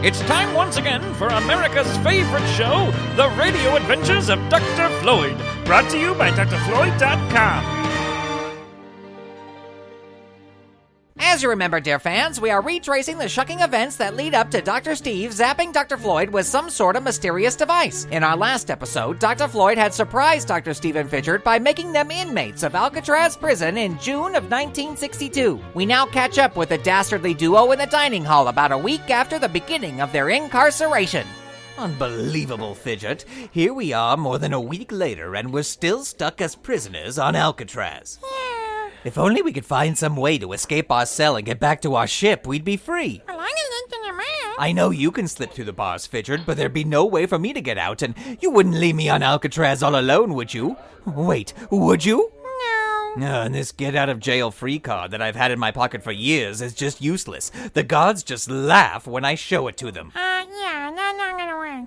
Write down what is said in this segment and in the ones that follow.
It's time once again for America's favorite show, The Radio Adventures of Dr. Floyd, brought to you by drfloyd.com. As you remember, dear fans, we are retracing the shocking events that lead up to Dr. Steve zapping Dr. Floyd with some sort of mysterious device. In our last episode, Dr. Floyd had surprised Dr. Steve and Fidgert by making them inmates of Alcatraz Prison in June of 1962. We now catch up with the dastardly duo in the dining hall about a week after the beginning of their incarceration. Unbelievable, Fidgert. Here we are more than a week later, and we're still stuck as prisoners on Alcatraz. If only we could find some way to escape our cell and get back to our ship, we'd be free. I know you can slip through the bars, Fidgert, but there'd be no way for me to get out, and you wouldn't leave me on Alcatraz all alone, would you? Wait, would you? No. And this get-out-of-jail-free card that I've had in my pocket for years is just useless. The guards just laugh when I show it to them.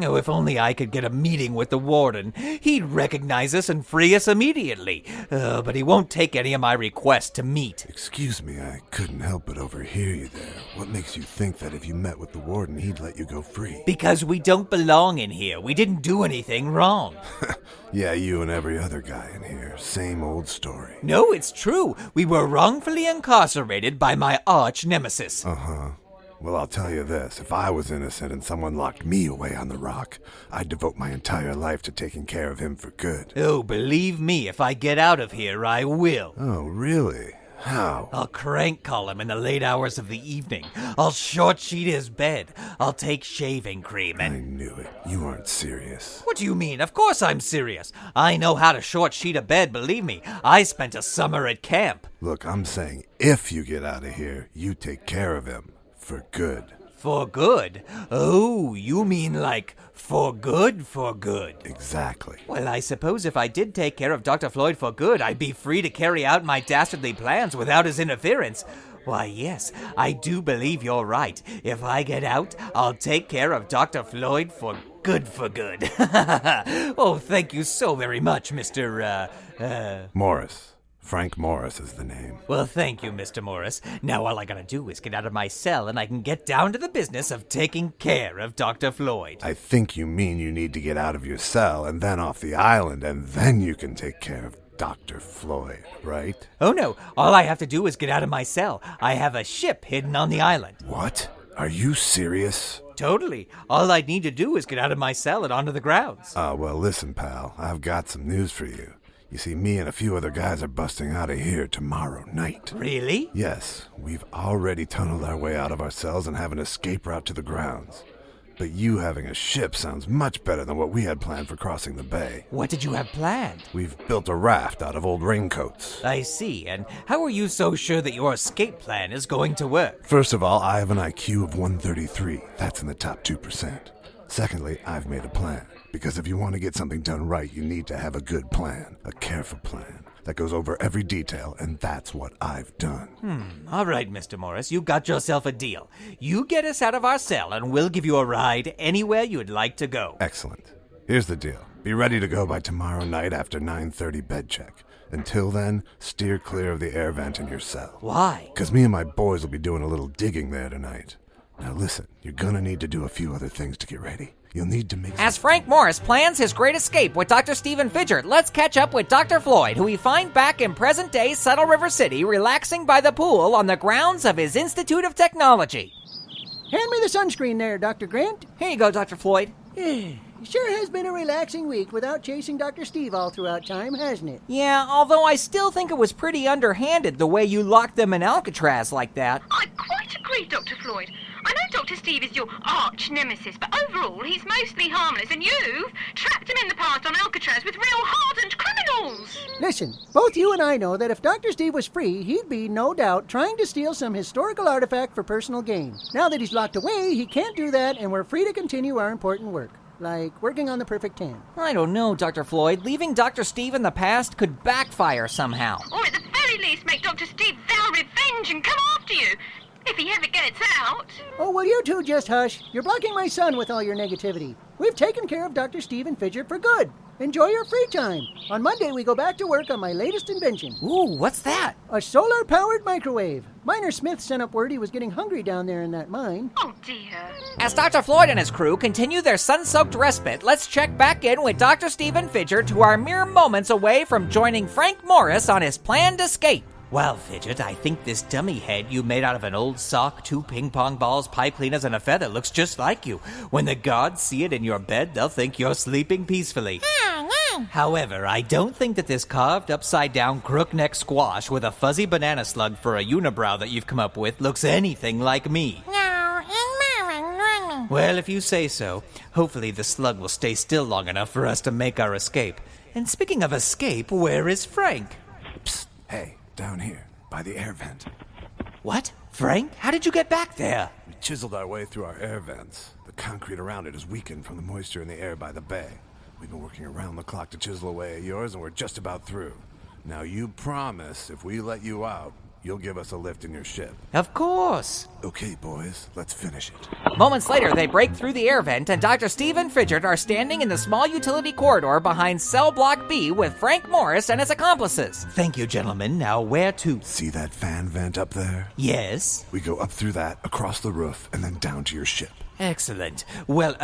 Oh, if only I could get a meeting with the warden. He'd recognize us and free us immediately. But he won't take any of my requests to meet. Excuse me, I couldn't help but overhear you there. What makes you think that if you met with the warden, he'd let you go free? Because we don't belong in here. We didn't do anything wrong. Yeah, you and every other guy in here. Same old story. No, it's true. We were wrongfully incarcerated by my arch nemesis. Uh-huh. Well, I'll tell you this. If I was innocent and someone locked me away on the rock, I'd devote my entire life to taking care of him for good. Oh, believe me, if I get out of here, I will. Oh, really? How? I'll crank call him in the late hours of the evening. I'll short-sheet his bed. I'll take shaving cream and... I knew it. You aren't serious. What do you mean? Of course I'm serious. I know how to short-sheet a bed, believe me. I spent a summer at camp. Look, I'm saying if you get out of here, you take care of him. For good. For good? Oh, you mean like for good, for good? Exactly. Well, I suppose if I did take care of Dr. Floyd for good, I'd be free to carry out my dastardly plans without his interference. Why, yes, I do believe you're right. If I get out, I'll take care of Dr. Floyd for good, for good. Oh, thank you so very much, Mr. Morris. Frank Morris is the name. Well, thank you, Mr. Morris. Now all I gotta do is get out of my cell and I can get down to the business of taking care of Dr. Floyd. I think you mean you need to get out of your cell and then off the island, and then you can take care of Dr. Floyd, right? Oh, no. All I have to do is get out of my cell. I have a ship hidden on the island. What? Are you serious? Totally. All I need to do is get out of my cell and onto the grounds. Well, listen, pal. I've got some news for you. You see, me and a few other guys are busting out of here tomorrow night. Really? Yes, we've already tunneled our way out of our cells and have an escape route to the grounds. But you having a ship sounds much better than what we had planned for crossing the bay. What did you have planned? We've built a raft out of old raincoats. I see. And how are you so sure that your escape plan is going to work? First of all, I have an IQ of 133. That's in the top 2%. Secondly, I've made a plan. Because if you want to get something done right, you need to have a good plan, a careful plan that goes over every detail, and that's what I've done. All right, Mr. Morris, you got yourself a deal. You get us out of our cell, and we'll give you a ride anywhere you'd like to go. Excellent. Here's the deal. Be ready to go by tomorrow night after 9:30 bed check. Until then, steer clear of the air vent in your cell. Why? Because me and my boys will be doing a little digging there tonight. Now listen, you're gonna need to do a few other things to get ready. You'll need to make... As Frank Morris plans his great escape with Dr. Steve and Fidgert, let's catch up with Dr. Floyd, who we find back in present-day Saddle River City, relaxing by the pool on the grounds of his Institute of Technology. Hand me the sunscreen there, Dr. Grant. Here you go, Dr. Floyd. Sure has been a relaxing week without chasing Dr. Steve all throughout time, hasn't it? Yeah, although I still think it was pretty underhanded the way you locked them in Alcatraz like that. I quite agree, Dr. Floyd. I know Dr. Steve is your arch nemesis, but overall he's mostly harmless, and you've trapped him in the past on Alcatraz with real hardened criminals. Listen, both you and I know that if Dr. Steve was free, he'd be, no doubt, trying to steal some historical artifact for personal gain. Now that he's locked away, he can't do that, and we're free to continue our important work. Like working on the perfect tan. I don't know, Dr. Floyd. Leaving Dr. Steve in the past could backfire somehow. Or at the very least make Dr. Steve vow revenge and come after you. If he ever gets lights out. Oh, will you two just hush? You're blocking my son with all your negativity. We've taken care of Dr. Steve and Fidgert for good. Enjoy your free time. On Monday, we go back to work on my latest invention. Ooh, what's that? A solar-powered microwave. Miner Smith sent up word he was getting hungry down there in that mine. Oh, dear. As Dr. Floyd and his crew continue their sun-soaked respite, let's check back in with Dr. Steve and Fidgert, who are mere moments away from joining Frank Morris on his planned escape. Well, Fidget, I think this dummy head you made out of an old sock, 2 ping pong balls, pipe cleaners, and a feather looks just like you. When the guards see it in your bed, they'll think you're sleeping peacefully. However, I don't think that this carved upside-down crook-neck squash with a fuzzy banana slug for a unibrow that you've come up with looks anything like me. Well, if you say so, hopefully the slug will stay still long enough for us to make our escape. And speaking of escape, where is Frank? Psst, hey. Down here, by the air vent. What? Frank? How did you get back there? We chiseled our way through our air vents. The concrete around it is weakened from the moisture in the air by the bay. We've been working around the clock to chisel away at yours, and we're just about through. Now you promise if we let you out, you'll give us a lift in your ship. Of course. Okay, boys, let's finish it. Moments later, they break through the air vent, and Dr. Steve and Fidgert are standing in the small utility corridor behind cell block B with Frank Morris and his accomplices. Thank you, gentlemen. Now, where to? See that fan vent up there? Yes? We go up through that, across the roof, and then down to your ship. Excellent. Well,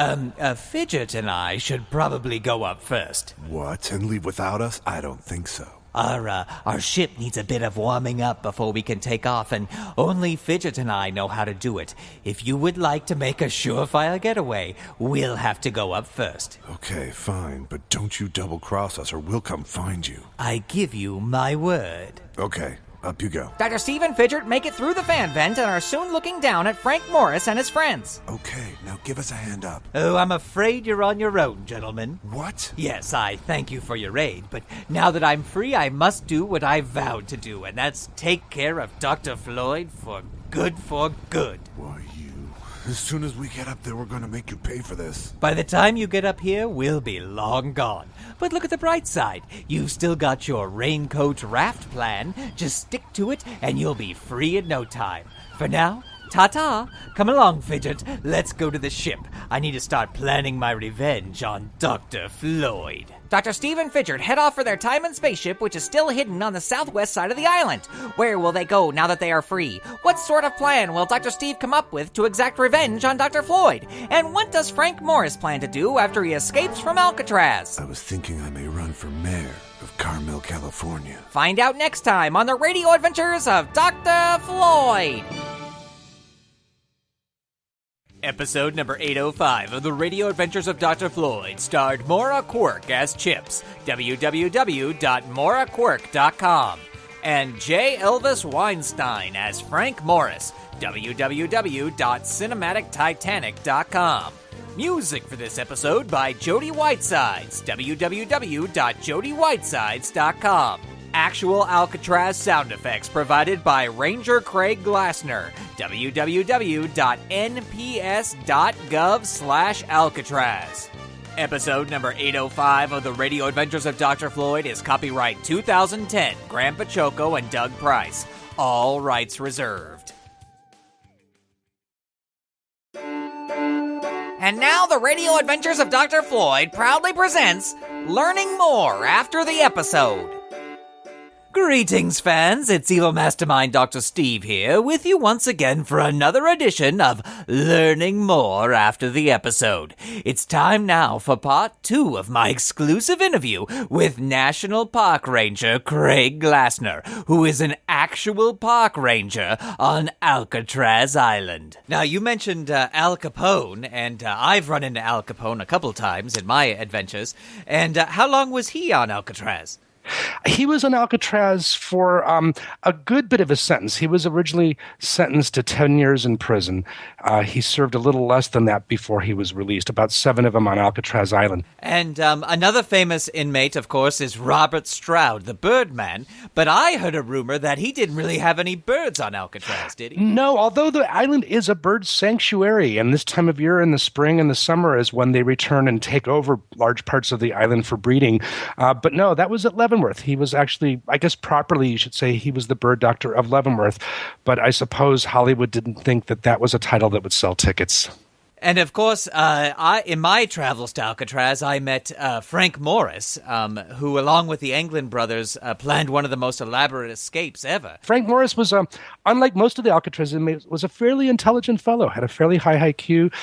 Fidget and I should probably go up first. What? And leave without us? I don't think so. Our ship needs a bit of warming up before we can take off, and only Fidget and I know how to do it. If you would like to make a surefire getaway, we'll have to go up first. Okay, fine, but don't you double-cross us or we'll come find you. I give you my word. Okay, up you go. Dr. Steve and Fidgert make it through the fan vent and are soon looking down at Frank Morris and his friends. Okay, now give us a hand up. Oh, I'm afraid you're on your own, gentlemen. What? Yes, I thank you for your aid, but now that I'm free, I must do what I vowed to do, and that's take care of Dr. Floyd for good. Why, as soon as we get up there, we're going to make you pay for this. By the time you get up here, we'll be long gone. But look at the bright side. You've still got your raincoat raft plan. Just stick to it, and you'll be free in no time. For now, ta-ta. Come along, Fidget. Let's go to the ship. I need to start planning my revenge on Dr. Floyd. Dr. Steve and Fidgert head off for their time and spaceship, which is still hidden on the southwest side of the island. Where will they go now that they are free? What sort of plan will Dr. Steve come up with to exact revenge on Dr. Floyd? And what does Frank Morris plan to do after he escapes from Alcatraz? I was thinking I may run for mayor of Carmel, California. Find out next time on the Radio Adventures of Dr. Floyd. Episode number 805 of the Radio Adventures of Dr. Floyd starred Maura Quirk as Chips, www.mauraquirk.com, and J. Elvis Weinstein as Frank Morris, www.cinematictitanic.com. Music for this episode by Jody Whitesides, www.jodywhitesides.com. Actual Alcatraz sound effects provided by Ranger Craig Glassner, www.nps.gov/Alcatraz. Episode number 805 of the Radio Adventures of Dr. Floyd is copyright 2010, Graham Baciocco and Doug Price. All rights reserved. And now the Radio Adventures of Dr. Floyd proudly presents Learning More After the Episode. Greetings, fans. It's Evil Mastermind Dr. Steve here with you once again for another edition of Learning More After the Episode. It's time now for part 2 of my exclusive interview with National Park Ranger Craig Glassner, who is an actual park ranger on Alcatraz Island. Now, you mentioned Al Capone, and I've run into Al Capone a couple times in my adventures. And how long was he on Alcatraz? He was on Alcatraz for a good bit of his sentence. He was originally sentenced to 10 years in prison. He served a little less than that before he was released, about 7 of them on Alcatraz Island. And another famous inmate, of course, is Robert Stroud, the Birdman. But I heard a rumor that he didn't really have any birds on Alcatraz, did he? No, although the island is a bird sanctuary, and this time of year in the spring and the summer is when they return and take over large parts of the island for breeding. But no, that was at Lebanon. Leavenworth. He was actually, I guess properly you should say, he was the bird doctor of Leavenworth, but I suppose Hollywood didn't think that that was a title that would sell tickets. And of course, in my travels to Alcatraz, I met Frank Morris, who, along with the Anglin brothers, planned one of the most elaborate escapes ever. Frank Morris was, unlike most of the Alcatraz inmates, was a fairly intelligent fellow, had a fairly high IQ,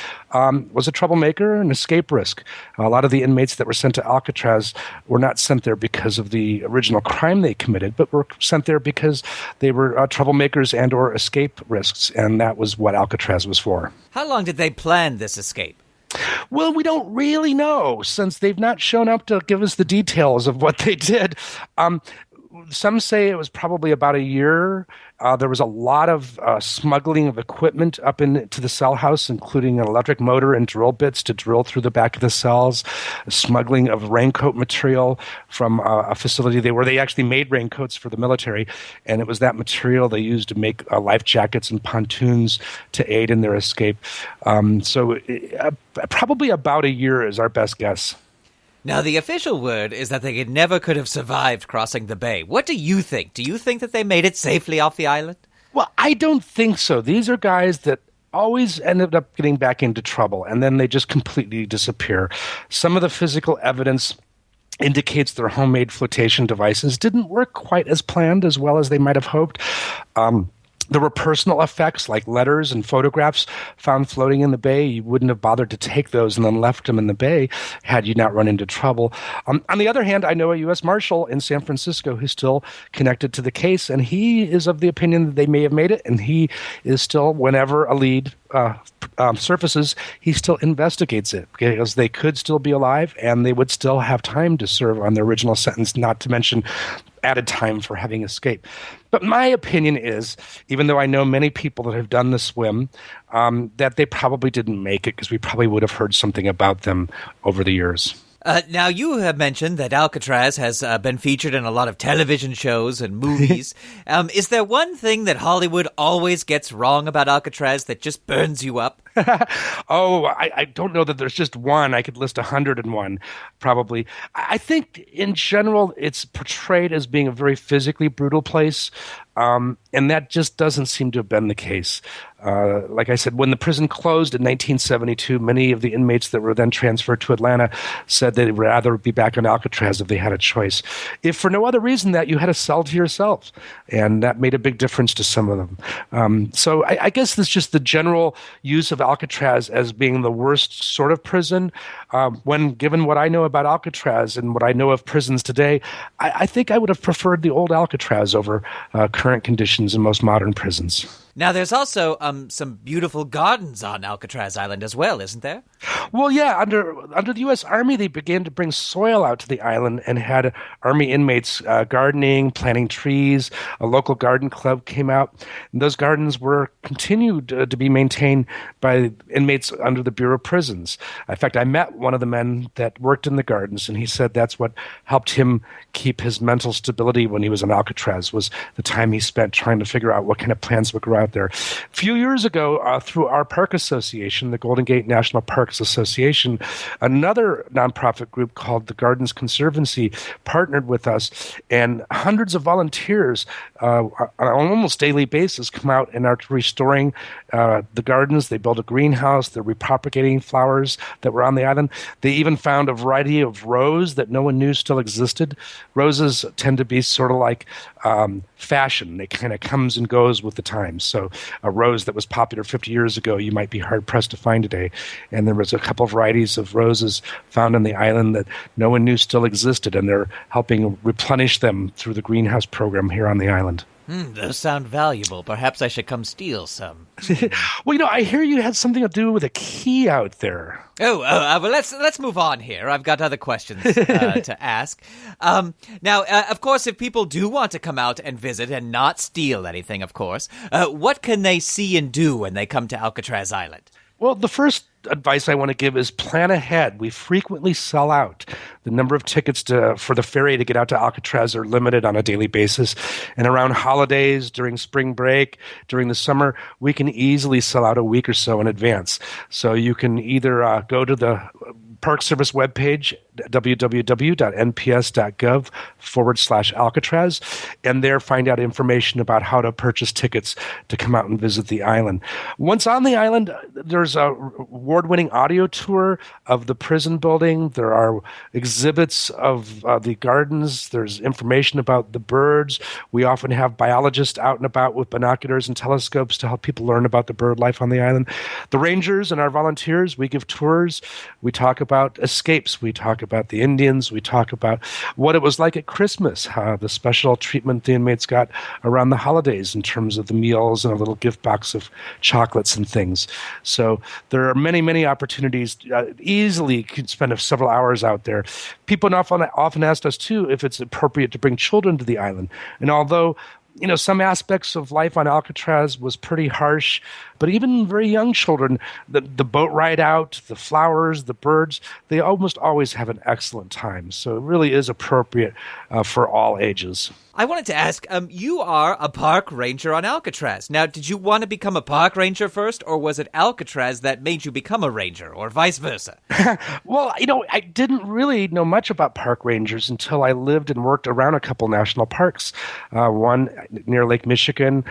was a troublemaker and escape risk. A lot of the inmates that were sent to Alcatraz were not sent there because of the original crime they committed, but were sent there because they were troublemakers and or escape risks, and that was what Alcatraz was for. How long did they plan this escape? Well, we don't really know, since they've not shown up to give us the details of what they did. Some say it was probably about a year. There was a lot of smuggling of equipment up into the cell house, including an electric motor and drill bits to drill through the back of the cells, smuggling of raincoat material from a facility where they actually made raincoats for the military, and it was that material they used to make life jackets and pontoons to aid in their escape. Probably about a year is our best guess. Now, the official word is that they never could have survived crossing the bay. What do you think? Do you think that they made it safely off the island? Well, I don't think so. These are guys that always ended up getting back into trouble, and then they just completely disappear. Some of the physical evidence indicates their homemade flotation devices didn't work quite as planned, as well as they might have hoped. There were personal effects like letters and photographs found floating in the bay. You wouldn't have bothered to take those and then left them in the bay had you not run into trouble. On the other hand, I know a U.S. Marshal in San Francisco who's still connected to the case, and he is of the opinion that they may have made it, and he is still, whenever a lead surfaces, he still investigates it because they could still be alive and they would still have time to serve on their original sentence, not to mention added time for having escaped. But my opinion is, even though I know many people that have done the swim, that they probably didn't make it because we probably would have heard something about them over the years. Now, you have mentioned that Alcatraz has been featured in a lot of television shows and movies. Is there one thing that Hollywood always gets wrong about Alcatraz that just burns you up? I don't know that there's just one. I could list 101, probably. I think, in general, it's portrayed as being a very physically brutal place, and that just doesn't seem to have been the case. Like I said, when the prison closed in 1972, many of the inmates that were then transferred to Atlanta said they'd rather be back on Alcatraz if they had a choice. If for no other reason that you had a cell to yourself, and that made a big difference to some of them. So I guess it's just the general use of Alcatraz as being the worst sort of prison. When given what I know about Alcatraz and what I know of prisons today, I think I would have preferred the old Alcatraz over current conditions in most modern prisons. Now, there's also some beautiful gardens on Alcatraz Island as well, isn't there? Well, yeah. Under the U.S. Army, they began to bring soil out to the island and had Army inmates gardening, planting trees. A local garden club came out. And those gardens were continued to be maintained by inmates under the Bureau of Prisons. In fact, I met one of the men that worked in the gardens, and he said that's what helped him keep his mental stability when he was on Alcatraz, was the time he spent trying to figure out what kind of plans would grow out there. A few years ago, through our park association, the Golden Gate National Parks Association, another nonprofit group called the Gardens Conservancy partnered with us, and hundreds of volunteers on an almost daily basis come out and are restoring the gardens. They build a greenhouse. They're repropagating flowers that were on the island. They even found a variety of rose that no one knew still existed. Roses tend to be sort of like fashion. They kind of comes and goes with the times. So a rose that was popular 50 years ago, you might be hard-pressed to find today. And there was a couple of varieties of roses found on the island that no one knew still existed, and they're helping replenish them through the greenhouse program here on the island. Those sound valuable. Perhaps I should come steal some. Well, I hear you had something to do with a key out there. Well, let's move on here. I've got other questions to ask. Now, of course, if people do want to come out and visit and not steal anything, of course, what can they see and do when they come to Alcatraz Island? Well, the first advice I want to give is plan ahead. We frequently sell out. The number of tickets for the ferry to get out to Alcatraz are limited on a daily basis. And around holidays, during spring break, during the summer, we can easily sell out a week or so in advance. So you can either go to the Park Service webpage, www.nps.gov/Alcatraz, and there find out information about how to purchase tickets to come out and visit the island. Once on the island, there's a award-winning audio tour of the prison building. There are exhibits of the gardens. There's information about the birds. We often have biologists out and about with binoculars and telescopes to help people learn about the bird life on the island. The rangers and our volunteers, we give tours. We talk about escapes. We talk about the Indians. We talk about what it was like at Christmas, the special treatment the inmates got around the holidays in terms of the meals and a little gift box of chocolates and things. So there are many, many opportunities. Easily could spend several hours out there. People often asked us, too, if it's appropriate to bring children to the island. And although some aspects of life on Alcatraz was pretty harsh, but even very young children, the boat ride out, the flowers, the birds, they almost always have an excellent time. So it really is appropriate for all ages. I wanted to ask, you are a park ranger on Alcatraz. Now, did you want to become a park ranger first, or was it Alcatraz that made you become a ranger, or vice versa? Well, I didn't really know much about park rangers until I lived and worked around a couple national parks, one near Lake Michigan,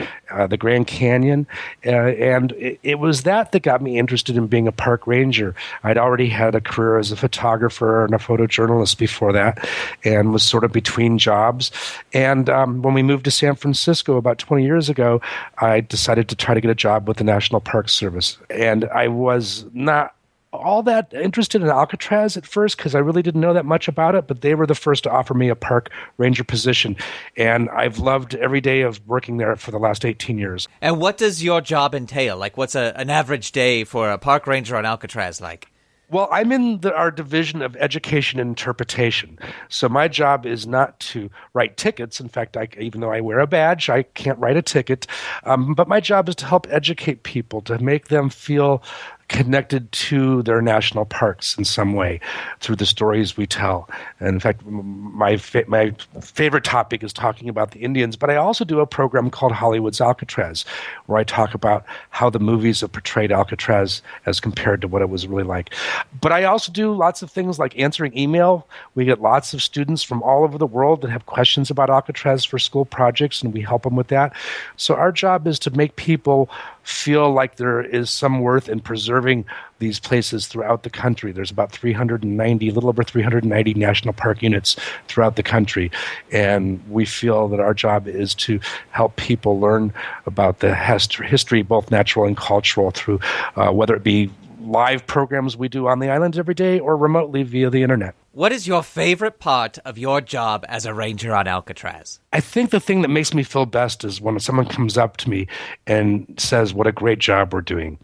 the Grand Canyon, and it was that got me interested in being a park ranger. I'd already had a career as a photographer and a photojournalist before that, and was sort of between jobs. And when we moved to San Francisco about 20 years ago, I decided to try to get a job with the National Park Service. And I was not all that interested in Alcatraz at first because I really didn't know that much about it, but they were the first to offer me a park ranger position. And I've loved every day of working there for the last 18 years. And what does your job entail? Like, what's an average day for a park ranger on Alcatraz like? Well, I'm in our division of education and interpretation. So my job is not to write tickets. In fact, even though I wear a badge, I can't write a ticket. But my job is to help educate people, to make them feel connected to their national parks in some way through the stories we tell. And in fact, my favorite topic is talking about the Indians, but I also do a program called Hollywood's Alcatraz, where I talk about how the movies have portrayed Alcatraz as compared to what it was really like. But I also do lots of things like answering email. We get lots of students from all over the world that have questions about Alcatraz for school projects, and we help them with that. So our job is to make people feel like there is some worth in preserving these places throughout the country. There's about a little over 390 national park units throughout the country. And we feel that our job is to help people learn about the history, both natural and cultural, through whether it be live programs we do on the island every day or remotely via the internet. What is your favorite part of your job as a ranger on Alcatraz? I think the thing that makes me feel best is when someone comes up to me and says, what a great job we're doing.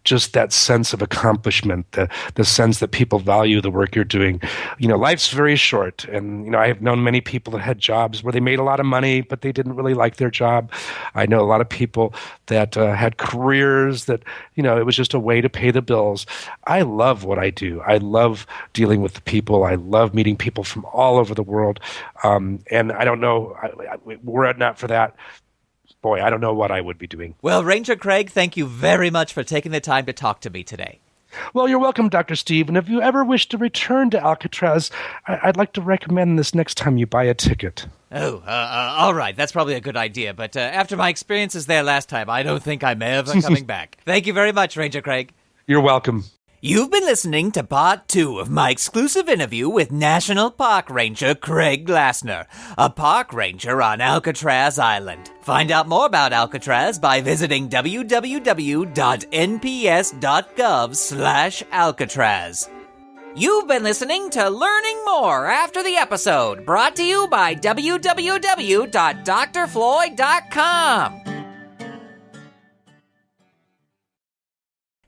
Just that sense of accomplishment, the sense that people value the work you're doing. Life's very short. And, I have known many people that had jobs where they made a lot of money, but they didn't really like their job. I know a lot of people that had careers that, it was just a way to pay the bills. I love what I do. I love dealing with the people. I love meeting people from all over the world. And I don't know, were it not for that, boy, I don't know what I would be doing. Well, Ranger Craig, thank you very much for taking the time to talk to me today. Well, you're welcome, Dr. Steve. And if you ever wish to return to Alcatraz, I'd like to recommend this next time you buy a ticket. Oh, all right. That's probably a good idea. But after my experiences there last time, I don't think I'm ever coming back. Thank you very much, Ranger Craig. You're welcome. You've been listening to Part 2 of my exclusive interview with National Park Ranger Craig Glassner, a park ranger on Alcatraz Island. Find out more about Alcatraz by visiting www.nps.gov/Alcatraz. You've been listening to Learning More After the Episode, brought to you by www.drfloyd.com.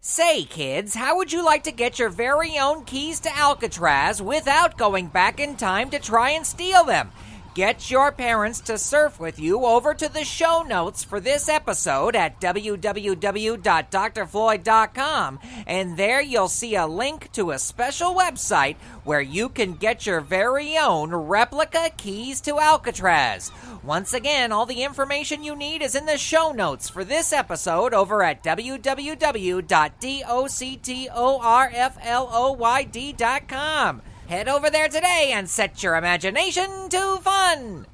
Say, kids, how would you like to get your very own keys to Alcatraz without going back in time to try and steal them? Get your parents to surf with you over to the show notes for this episode at www.drfloyd.com, and there you'll see a link to a special website where you can get your very own replica keys to Alcatraz. Once again, all the information you need is in the show notes for this episode over at www.doctorfloyd.com. Head over there today and set your imagination to fun.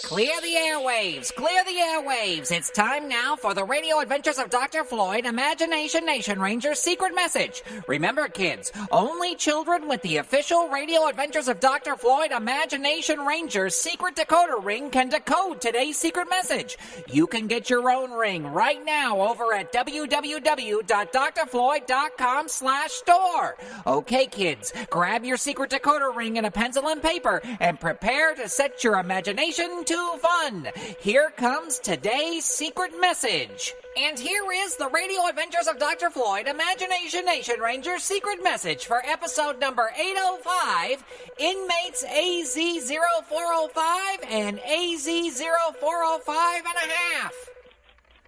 Clear the airwaves! Clear the airwaves! It's time now for the Radio Adventures of Dr. Floyd Imagination Nation Ranger's secret message. Remember, kids, only children with the official Radio Adventures of Dr. Floyd Imagination Ranger's secret decoder ring can decode today's secret message. You can get your own ring right now over at www.drfloyd.com/store. Okay, kids, grab your secret decoder ring and a pencil and paper and prepare to set your imagination to fun. Here comes today's secret message. And here is the Radio Adventures of Dr. Floyd Imagination Nation Ranger's secret message for episode number 805, Inmates AZ0405 and AZ0405 and a half.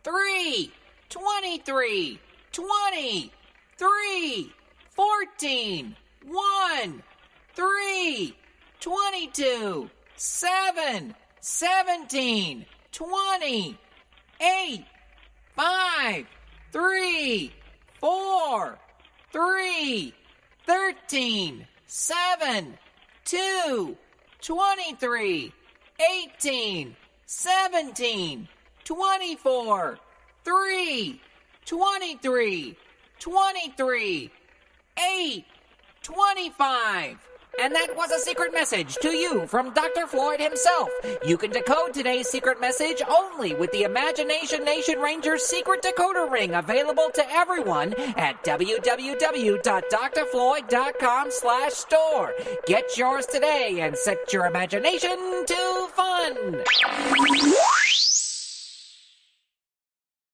3, 23, 20, 3, 14, 1, 3, 22, 7, 17, 20, 8, 5, 3, 4, 3, 13, 7, 2, 23, 18, 17, 24, 3, 23, 23, 8, 25. And that was a secret message to you from Dr. Floyd himself. You can decode today's secret message only with the Imagination Nation Ranger's secret decoder ring, available to everyone at www.drfloyd.com/store. Get yours today and set your imagination to fun.